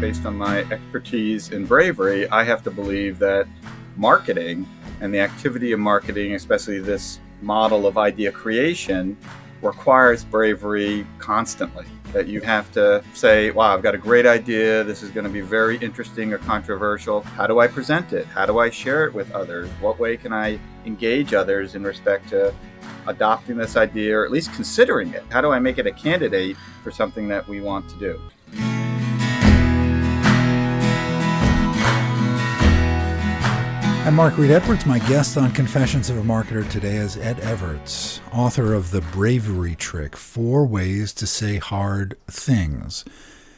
based on my expertise in Bravery, I have to believe that marketing and the activity of marketing, especially this model of idea creation, requires bravery constantly. That you have to say, wow, I've got a great idea. This is going to be very interesting or controversial. How do I present it? How do I share it with others? What way can I engage others in respect to adopting this idea or at least considering it? How do I make it a candidate for something that we want to do? I'm Mark Reed Edwards. My guest on Confessions of a Marketer today is Ed Evarts, author of The Bravery Trick, 4 Ways to Say Hard Things.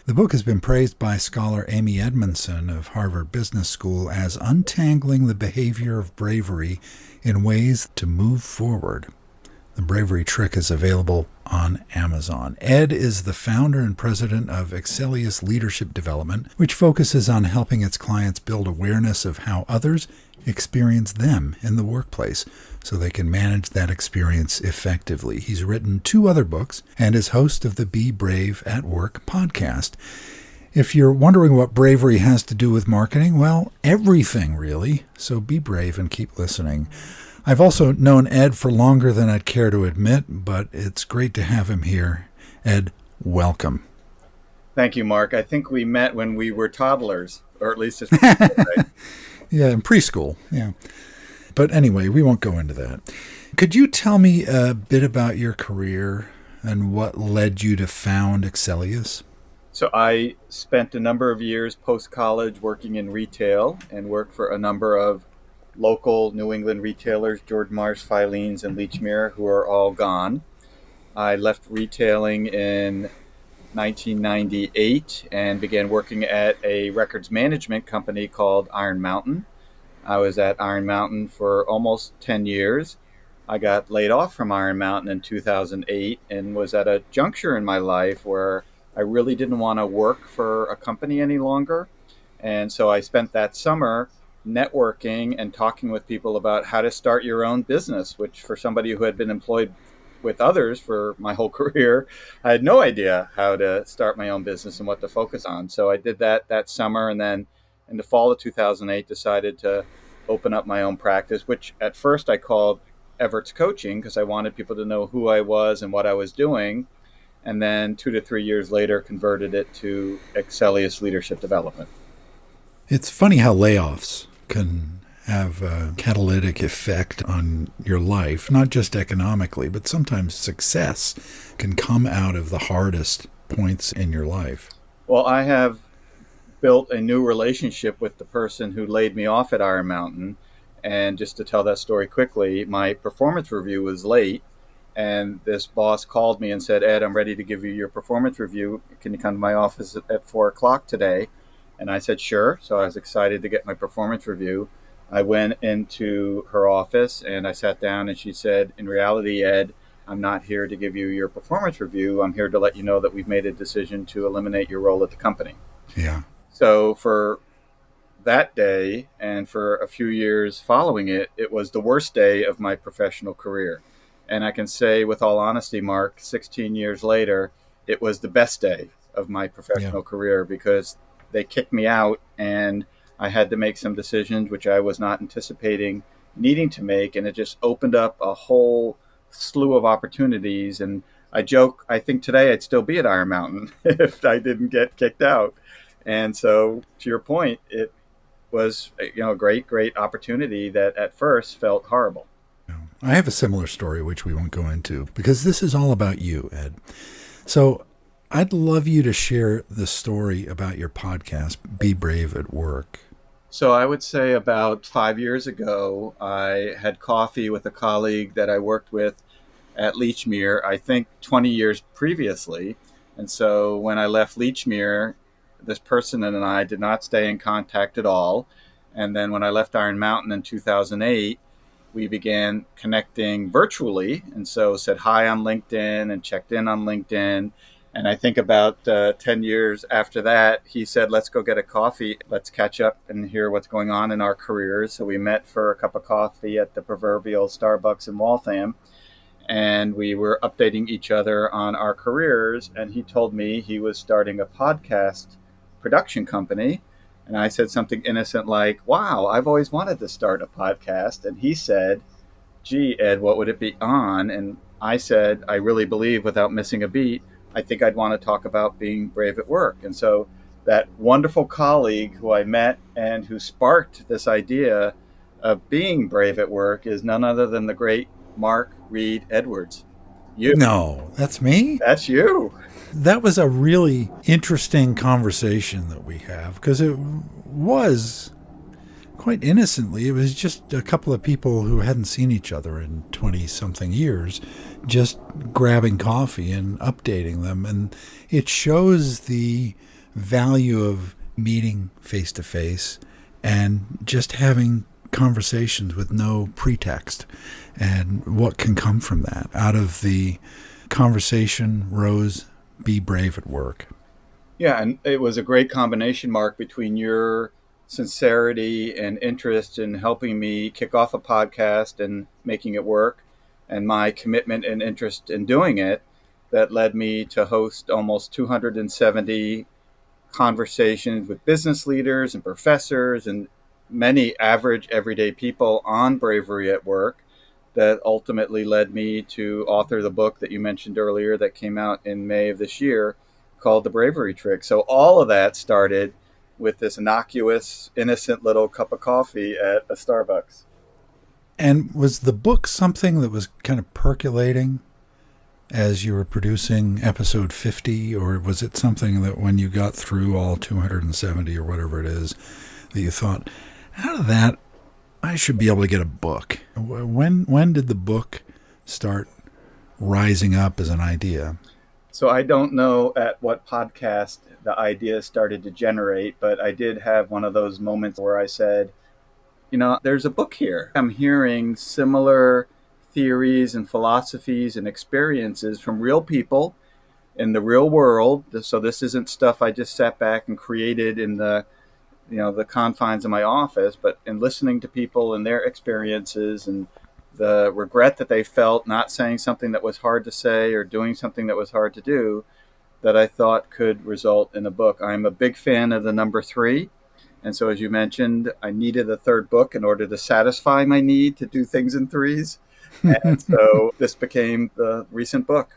The book has been praised by scholar Amy Edmondson of Harvard Business School as untangling the behavior of bravery in ways to move forward. The Bravery Trick is available on Amazon. Ed is the founder and president of Excellius Leadership Development, which focuses on helping its clients build awareness of how others experience them in the workplace so they can manage that experience effectively. He's written 2 other books and is host of the Be Brave at Work podcast. If you're wondering what bravery has to do with marketing, well, everything really. So be brave and keep listening. I've also known Ed for longer than I'd care to admit, but it's great to have him here. Ed, welcome. Thank you, Mark. I think we met when we were toddlers, or at least it's right? Yeah, in preschool, yeah. But anyway, we won't go into that. Could you tell me a bit about your career and what led you to found Excellius? So I spent a number of years post-college working in retail and worked for a number of local New England retailers, Marsh, Filene's, and Lechmere, who are all gone. I left retailing in 1998 and began working at a records management company called Iron Mountain. I was at Iron Mountain for almost 10 years. I got laid off from Iron Mountain in 2008 and was at a juncture in my life where I really didn't want to work for a company any longer. And so I spent that summer networking and talking with people about how to start your own business, which for somebody who had been employed with others for my whole career, I had no idea how to start my own business and what to focus on. So I did that summer, and then in the fall of 2008 decided to open up my own practice, which at first I called Evarts Coaching because I wanted people to know who I was and what I was doing. And then 2 to 3 years later converted it to Excellius Leadership Development. It's funny how layoffs can have a catalytic effect on your life, not just economically, but sometimes success can come out of the hardest points in your life. Well, I have built a new relationship with the person who laid me off at Iron Mountain. And just to tell that story quickly, my performance review was late. And this boss called me and said, Ed, I'm ready to give you your performance review. Can you come to my office at 4 o'clock today? And I said, sure. So I was excited to get my performance review. I went into her office and I sat down and she said, in reality, Ed, I'm not here to give you your performance review. I'm here to let you know that we've made a decision to eliminate your role at the company. Yeah. So for that day and for a few years following it, it was the worst day of my professional career. And I can say with all honesty, Mark, 16 years later, it was the best day of my professional career because they kicked me out and I had to make some decisions which I was not anticipating needing to make. And it just opened up a whole slew of opportunities. And I joke, I think today I'd still be at Iron Mountain if I didn't get kicked out. And so to your point, it was a great opportunity that at first felt horrible. I have a similar story, which we won't go into, because this is all about you, Ed. So I'd love you to share the story about your podcast, Be Brave at Work. So I would say about 5 years ago, I had coffee with a colleague that I worked with at Lechmere, I think 20 years previously. And so when I left Lechmere, this person and I did not stay in contact at all. And then when I left Iron Mountain in 2008, we began connecting virtually. And so said hi on LinkedIn and checked in on LinkedIn. And I think about 10 years after that, he said, let's go get a coffee. Let's catch up and hear what's going on in our careers. So we met for a cup of coffee at the proverbial Starbucks in Waltham. And we were updating each other on our careers. And he told me he was starting a podcast production company. And I said something innocent like, wow, I've always wanted to start a podcast. And he said, gee, Ed, what would it be on? And I said, I really believe without missing a beat, I think I'd want to talk about being brave at work. And so that wonderful colleague who I met and who sparked this idea of being brave at work is none other than the great Mark Reed Edwards. You. No, that's me? That's you. That was a really interesting conversation that we have, because it was quite innocently. It was just a couple of people who hadn't seen each other in 20-something years, just grabbing coffee and updating them. And it shows the value of meeting face-to-face and just having conversations with no pretext, and what can come from that. Out of the conversation rose be brave at work. Yeah, and it was a great combination, Mark, between your sincerity and interest in helping me kick off a podcast and making it work, and my commitment and interest in doing it, that led me to host almost 270 conversations with business leaders and professors and many average everyday people on bravery at work, that ultimately led me to author the book that you mentioned earlier that came out in May of this year called The Bravery Trick. So all of that started with this innocuous, innocent little cup of coffee at a Starbucks. And was the book something that was kind of percolating as you were producing episode 50, or was it something that when you got through all 270 or whatever it is, that you thought, out of that, I should be able to get a book? When did the book start rising up as an idea? So I don't know at what podcast the idea started to generate, but I did have one of those moments where I said, there's a book here. I'm hearing similar theories and philosophies and experiences from real people in the real world. So this isn't stuff I just sat back and created in the confines of my office, but in listening to people and their experiences and the regret that they felt not saying something that was hard to say or doing something that was hard to do, that I thought could result in a book. I'm a big fan of the number 3. And so, as you mentioned, I needed a third book in order to satisfy my need to do things in threes. And so this became the recent book.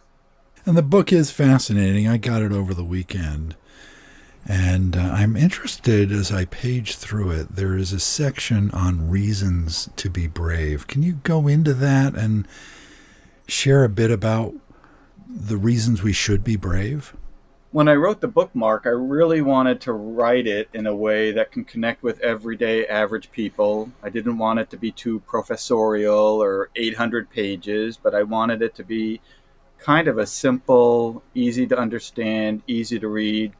And the book is fascinating. I got it over the weekend. And I'm interested, as I page through it, there is a section on reasons to be brave. Can you go into that and share a bit about the reasons we should be brave? When I wrote the book, Mark, I really wanted to write it in a way that can connect with everyday average people. I didn't want it to be too professorial or 800 pages, but I wanted it to be kind of a simple, easy to understand, easy to read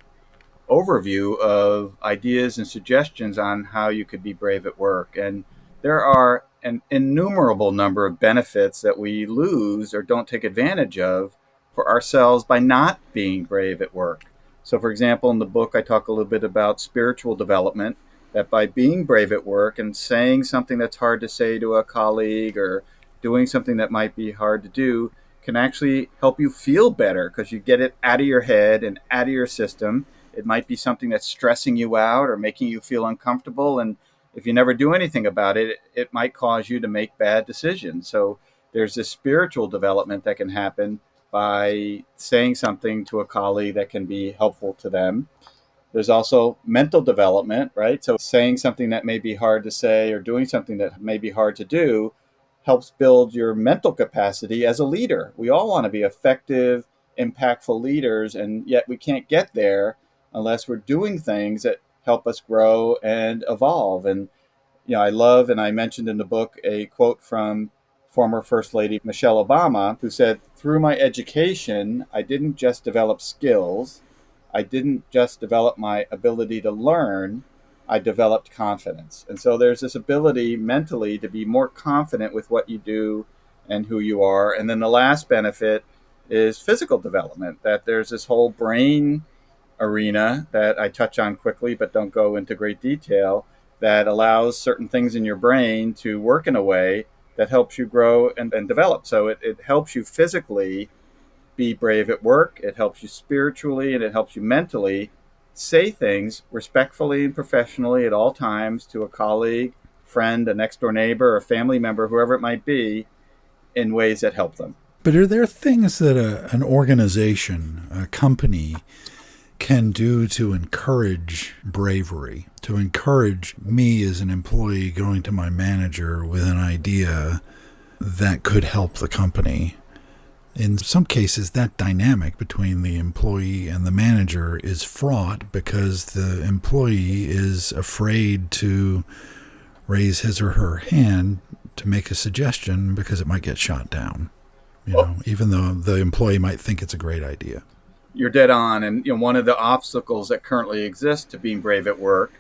overview of ideas and suggestions on how you could be brave at work. And there are an innumerable number of benefits that we lose or don't take advantage of for ourselves by not being brave at work. So, for example, in the book, I talk a little bit about spiritual development, that by being brave at work and saying something that's hard to say to a colleague or doing something that might be hard to do can actually help you feel better because you get it out of your head and out of your system. It might be something that's stressing you out or making you feel uncomfortable. And if you never do anything about it, it might cause you to make bad decisions. So there's this spiritual development that can happen by saying something to a colleague that can be helpful to them. There's also mental development, right? So saying something that may be hard to say or doing something that may be hard to do helps build your mental capacity as a leader. We all want to be effective, impactful leaders, and yet we can't get there unless we're doing things that help us grow and evolve. And, I love, and I mentioned in the book, a quote from former First Lady Michelle Obama, who said, "Through my education, I didn't just develop skills. I didn't just develop my ability to learn. I developed confidence." And so there's this ability mentally to be more confident with what you do and who you are. And then the last benefit is physical development, that there's this whole brain arena that I touch on quickly but don't go into great detail, that allows certain things in your brain to work in a way that helps you grow and develop. So it helps you physically be brave at work, it helps you spiritually, and it helps you mentally say things respectfully and professionally at all times to a colleague, friend, a next door neighbor, a family member, whoever it might be, in ways that help them. But are there things that an organization, a company, can do to encourage bravery, to encourage me as an employee going to my manager with an idea that could help the company? In some cases, that dynamic between the employee and the manager is fraught because the employee is afraid to raise his or her hand to make a suggestion because it might get shot down, even though the employee might think it's a great idea. You're dead on. And one of the obstacles that currently exist to being brave at work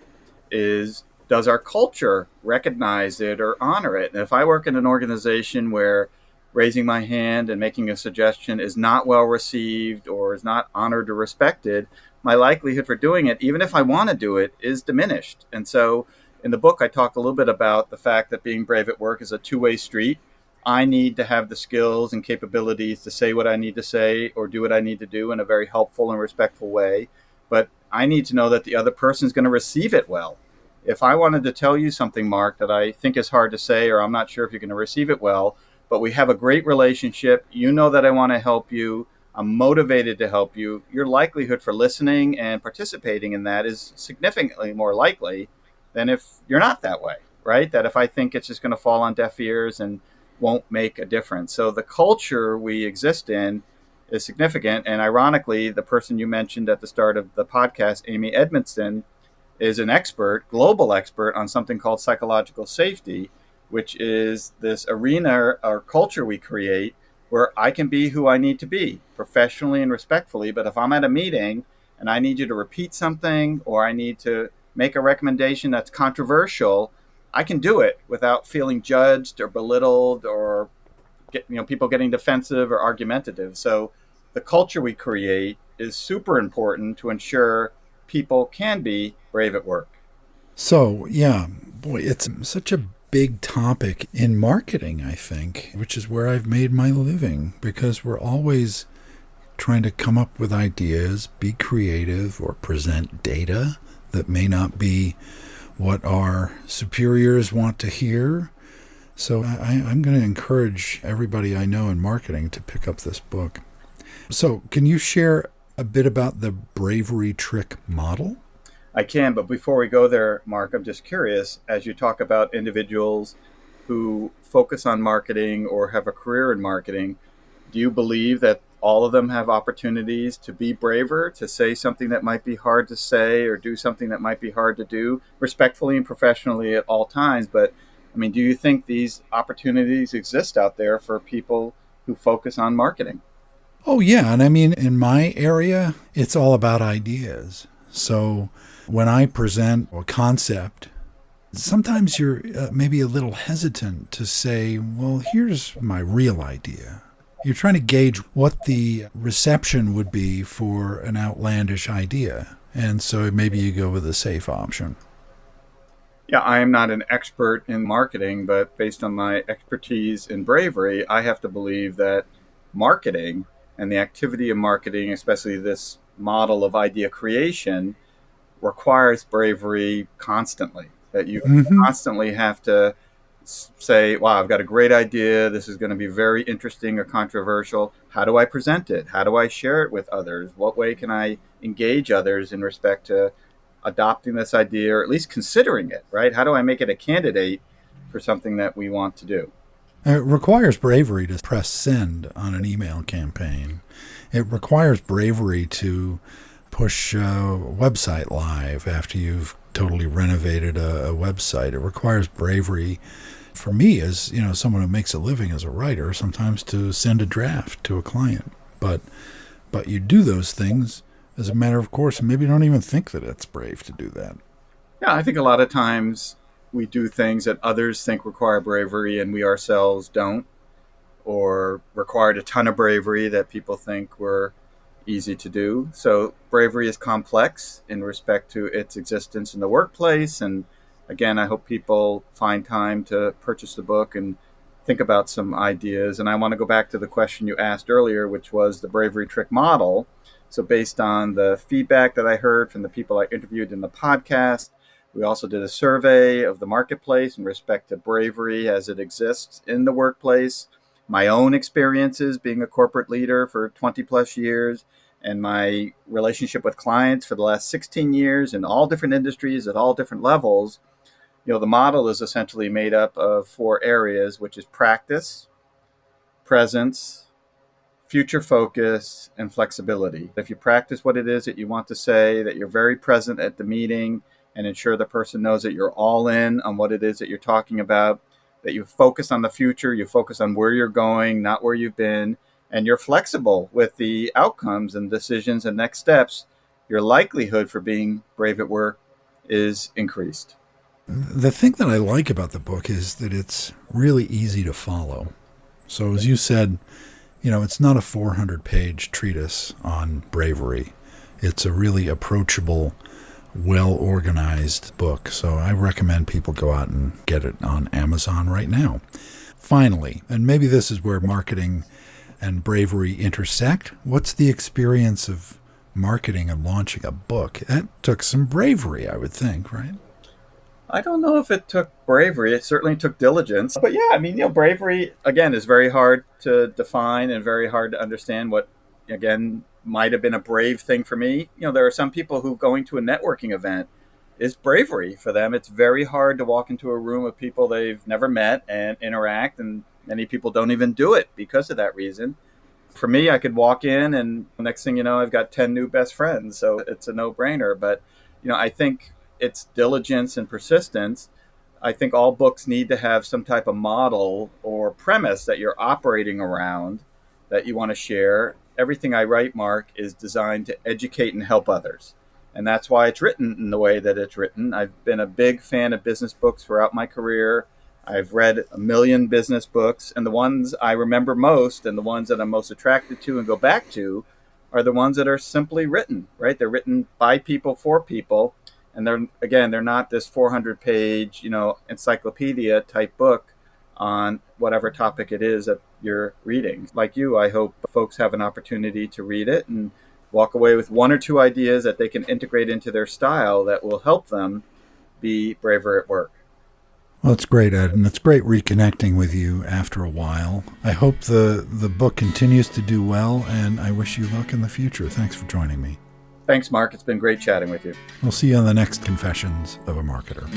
is, does our culture recognize it or honor it? And if I work in an organization where raising my hand and making a suggestion is not well received or is not honored or respected, my likelihood for doing it, even if I want to do it, is diminished. And so in the book, I talk a little bit about the fact that being brave at work is a two-way street. I need to have the skills and capabilities to say what I need to say or do what I need to do in a very helpful and respectful way. But I need to know that the other person is going to receive it well. If I wanted to tell you something, Mark, that I think is hard to say, or I'm not sure if you're going to receive it well, but we have a great relationship, you know that I want to help you, I'm motivated to help you, your likelihood for listening and participating in that is significantly more likely than if you're not that way, right? That if I think it's just going to fall on deaf ears and won't make a difference. So the culture we exist in is significant. And ironically, the person you mentioned at the start of the podcast, Amy Edmondson, is an expert, global expert on something called psychological safety, which is this arena or culture we create where I can be who I need to be professionally and respectfully. But if I'm at a meeting and I need you to repeat something or I need to make a recommendation that's controversial, I can do it without feeling judged or belittled or people getting defensive or argumentative. So the culture we create is super important to ensure people can be brave at work. So, yeah, boy, it's such a big topic in marketing, I think, which is where I've made my living, because we're always trying to come up with ideas, be creative, or present data that may not be what our superiors want to hear. So I'm going to encourage everybody I know in marketing to pick up this book. So can you share a bit about the Bravery trick model? I can, but before we go there, Mark, I'm just curious, as you talk about individuals who focus on marketing or have a career in marketing, do you believe that all of them have opportunities to be braver, to say something that might be hard to say or do something that might be hard to do, respectfully and professionally at all times? But, do you think these opportunities exist out there for people who focus on marketing? Oh, yeah. And in my area, it's all about ideas. So when I present a concept, sometimes you're maybe a little hesitant to say, well, here's my real idea. You're trying to gauge what the reception would be for an outlandish idea. And so maybe you go with a safe option. Yeah, I am not an expert in marketing, but based on my expertise in bravery, I have to believe that marketing and the activity of marketing, especially this model of idea creation, requires bravery constantly. That you constantly have to say, wow, I've got a great idea. This is going to be very interesting or controversial. How do I present it? How do I share it with others? What way can I engage others in respect to adopting this idea or at least considering it, right? How do I make it a candidate for something that we want to do? It requires bravery to press send on an email campaign. It requires bravery to push a website live after you've totally renovated a website. It requires bravery for me as, someone who makes a living as a writer, sometimes to send a draft to a client. But you do those things as a matter of course, and maybe you don't even think that it's brave to do that. Yeah, I think a lot of times we do things that others think require bravery and we ourselves don't, or required a ton of bravery that people think were easy to do. So bravery is complex in respect to its existence in the workplace. And again, I hope people find time to purchase the book and think about some ideas. And I want to go back to the question you asked earlier, which was the bravery trick model. So based on the feedback that I heard from the people I interviewed in the podcast, we also did a survey of the marketplace in respect to bravery as it exists in the workplace, my own experiences being a corporate leader for 20 plus years, and my relationship with clients for the last 16 years in all different industries at all different levels. The model is essentially made up of 4 areas, which is practice, presence, future focus, and flexibility. If you practice what it is that you want to say, that you're very present at the meeting and ensure the person knows that you're all in on what it is that you're talking about, that you focus on the future, you focus on where you're going, not where you've been, and you're flexible with the outcomes and decisions and next steps, your likelihood for being brave at work is increased. The thing that I like about the book is that it's really easy to follow. So as you said, it's not a 400-page treatise on bravery. It's a really approachable, well-organized book. So I recommend people go out and get it on Amazon right now. Finally, and maybe this is where marketing and bravery intersect, what's the experience of marketing and launching a book? That took some bravery, I would think, right? I don't know if it took bravery. It certainly took diligence. But yeah, bravery, again, is very hard to define and very hard to understand what, again, might have been a brave thing for me. There are some people who going to a networking event is bravery for them. It's very hard to walk into a room of people they've never met and interact, and many people don't even do it because of that reason. For me, I could walk in and the next thing you know, I've got 10 new best friends. So it's a no-brainer. But, I think it's diligence and persistence. I think all books need to have some type of model or premise that you're operating around that you want to share. Everything I write, Mark, is designed to educate and help others. And that's why it's written in the way that it's written. I've been a big fan of business books throughout my career. I've read 1 million business books, and the ones I remember most and the ones that I'm most attracted to and go back to are the ones that are simply written, right? They're written by people for people. And they're not this 400-page, encyclopedia type book on whatever topic it is that you're reading. Like you, I hope folks have an opportunity to read it and walk away with 1 or 2 ideas that they can integrate into their style that will help them be braver at work. Well, it's great, Ed, and it's great reconnecting with you after a while. I hope the book continues to do well, and I wish you luck in the future. Thanks for joining me. Thanks, Mark. It's been great chatting with you. We'll see you on the next Confessions of a Marketer.